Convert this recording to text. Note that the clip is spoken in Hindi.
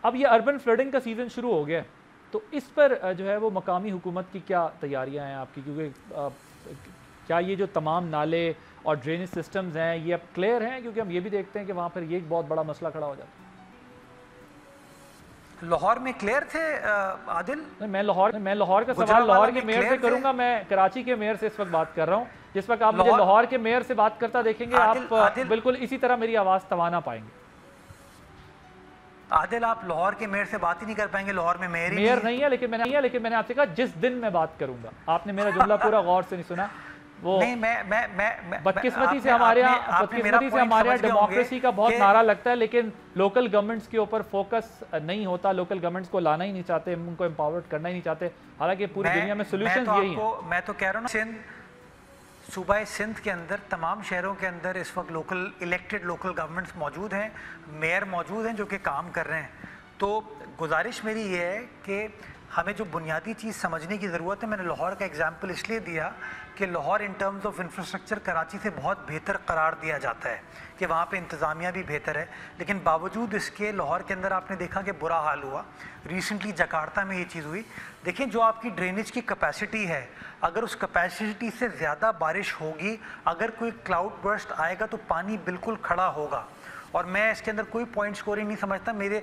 अब ये अर्बन फ्लडिंग का सीज़न शुरू हो गया, तो इस पर जो है वो मकामी हुकूमत की क्या तैयारियां हैं आपकी, क्योंकि क्या ये जो तमाम नाले और ड्रेनेज सिस्टम्स हैं ये अब क्लियर हैं, क्योंकि हम ये भी देखते हैं कि वहाँ पर ये एक बहुत बड़ा मसला खड़ा हो जाता है। लाहौर में क्लियर थे आदिल? नहीं, मैं लाहौर का सवाल लाहौर के मेयर से करूंगा। मैं कराची के मेयर से इस वक्त बात कर रहा हूँ। जिस वक्त आप मुझे लाहौर के मेयर से बात करता देखेंगे आप बिल्कुल इसी तरह मेरी आवाज़ तवाना पाएंगे। आदिल, आप लाहौर के मेयर से बात ही नहीं कर पाएंगे, लाहौर में मेयर नहीं है, लेकिन मैंने आपसे कहा जिस दिन मैं बात करूंगा। आपने मेरा जुमला पूरा गौर से नहीं सुना। वो नहीं, मैं बदकिस्मती से हमारे यहाँ डेमोक्रेसी का बहुत नारा लगता है, लेकिन लोकल गवर्नमेंट्स के ऊपर फोकस नहीं होता। लोकल गवर्नमेंट्स को लाना ही नहीं चाहते, उनको एम्पावर्ड करना ही नहीं चाहते, हालांकि पूरी दुनिया में सोल्यूशन यही है। मैं तो कह रहा हूँ सूबा सिंध के अंदर तमाम शहरों के अंदर इस वक्त इलेक्टेड लोकल गवर्नमेंट्स मौजूद हैं, मेयर मौजूद हैं जो कि काम कर रहे हैं। तो गुजारिश मेरी ये है कि हमें जो बुनियादी चीज़ समझने की ज़रूरत है, मैंने लाहौर का एग्जांपल इसलिए दिया कि Lahore in terms of infrastructure Karachi से बहुत बेहतर करार दिया जाता है कि वहाँ पे इंतज़ामिया भी बेहतर है, लेकिन बावजूद इसके लाहौर के अंदर आपने देखा कि बुरा हाल हुआ। रिसेंटली जकार्ता में ये चीज़ हुई। देखिए, जो आपकी ड्रेनेज की कैपेसिटी है, अगर उस कैपेसिटी से ज़्यादा बारिश होगी, अगर कोई क्लाउड बर्स्ट आएगा तो पानी बिल्कुल खड़ा होगा। और मैं इसके अंदर कोई पॉइंट स्कोरिंग नहीं समझता। मेरे